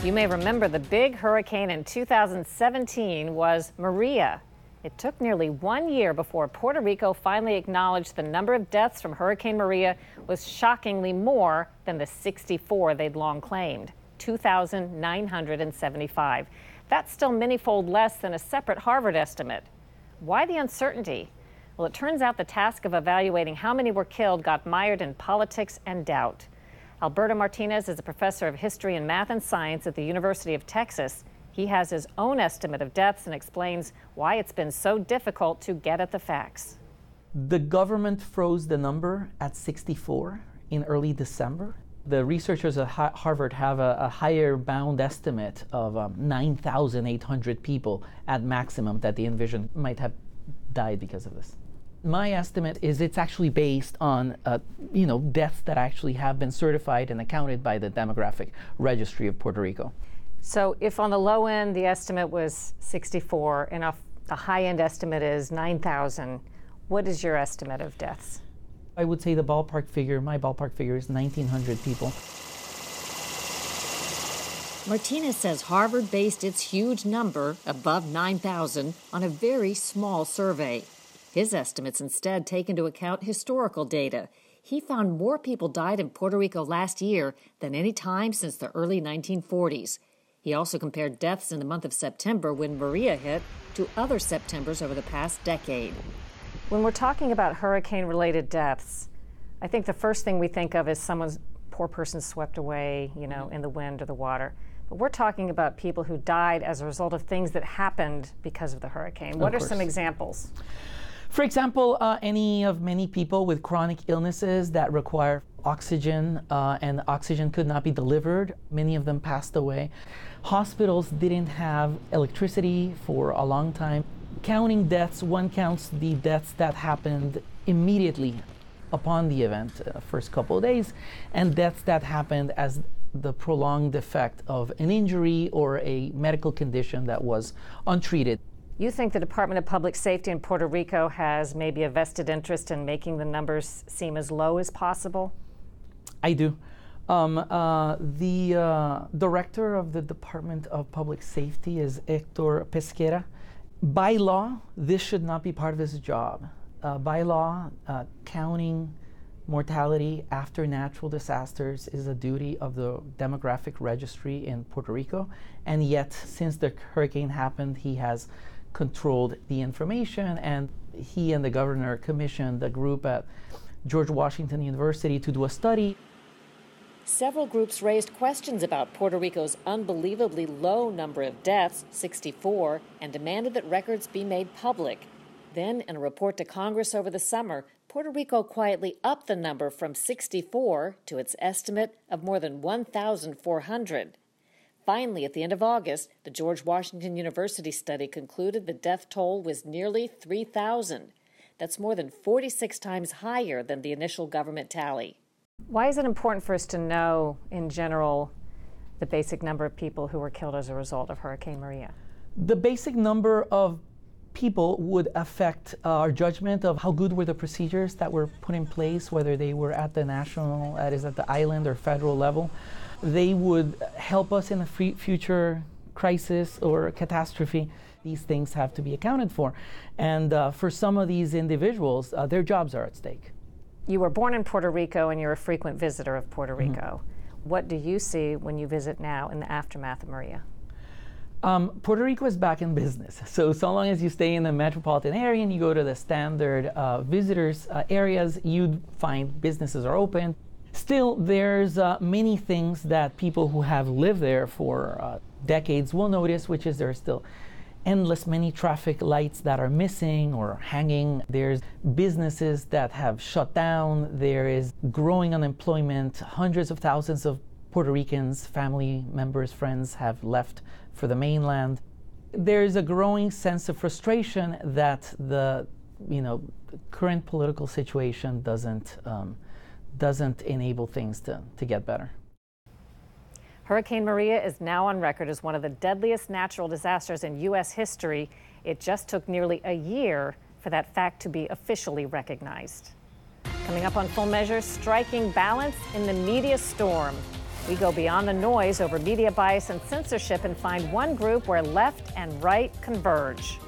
You may remember the big hurricane in 2017 was Maria. It took nearly 1 year before Puerto Rico finally acknowledged the number of deaths from Hurricane Maria was shockingly more than the 64 they'd long claimed, 2,975. That's still many-fold less than a separate Harvard estimate. Why the uncertainty? Well, it turns out the task of evaluating how many were killed got mired in politics and doubt. Alberto Martinez is a professor of history and math and science at the University of Texas. He has his own estimate of deaths and explains why it's been so difficult to get at the facts. The government froze the number at 64 in early December. The researchers at Harvard have a higher bound estimate of 9,800 people at maximum that they envision might have died because of this. My estimate is it's actually based on deaths that actually have been certified and accounted by the demographic registry of Puerto Rico. So if on the low end the estimate was 64 and the high end estimate is 9,000, what is your estimate of deaths? I would say my ballpark figure is 1,900 people. Martinez says Harvard based its huge number, above 9,000, on a very small survey. His estimates instead take into account historical data. He found more people died in Puerto Rico last year than any time since the early 1940s. He also compared deaths in the month of September when Maria hit to other Septembers over the past decade. When we're talking about hurricane-related deaths, I think the first thing we think of is poor person swept away, in the wind or the water. But we're talking about people who died as a result of things that happened because of the hurricane. What are some examples? For example, many people with chronic illnesses that require oxygen and oxygen could not be delivered. Many of them passed away. Hospitals didn't have electricity for a long time. Counting deaths, one counts the deaths that happened immediately upon the event, first couple of days, and deaths that happened as the prolonged effect of an injury or a medical condition that was untreated. You think the Department of Public Safety in Puerto Rico has maybe a vested interest in making the numbers seem as low as possible? I do. The director of the Department of Public Safety is Héctor Pesquera. By law, this should not be part of his job. By law, counting mortality after natural disasters is a duty of the demographic registry in Puerto Rico. And yet, since the hurricane happened, he has controlled the information, and he and the governor commissioned a group at George Washington University to do a study. Several groups raised questions about Puerto Rico's unbelievably low number of deaths, 64, and demanded that records be made public. Then, in a report to Congress over the summer, Puerto Rico quietly upped the number from 64 to its estimate of more than 1,400. Finally, at the end of August, the George Washington University study concluded the death toll was nearly 3,000. That's more than 46 times higher than the initial government tally. Why is it important for us to know, in general, the basic number of people who were killed as a result of Hurricane Maria? The basic number of people would affect our judgment of how good were the procedures that were put in place, whether they were at the national, that is at the island or federal level. They would help us in a future crisis or catastrophe. These things have to be accounted for. And for some of these individuals, their jobs are at stake. You were born in Puerto Rico and you're a frequent visitor of Puerto Rico. What do you see when you visit now in the aftermath of Maria? Puerto Rico is back in business. So long as you stay in the metropolitan area and you go to the standard visitors areas, you'd find businesses are open. Still, there's many things that people who have lived there for decades will notice, which is there's still many traffic lights that are missing or hanging. There's businesses that have shut down. There is growing unemployment. Hundreds of thousands of Puerto Ricans, family members, friends have left for the mainland. There's a growing sense of frustration that the current political situation doesn't enable things to get better. Hurricane Maria is now on record as one of the deadliest natural disasters in U.S. history. It just took nearly a year for that fact to be officially recognized. Coming up on Full Measure, striking balance in the media storm. We go beyond the noise over media bias and censorship and find one group where left and right converge.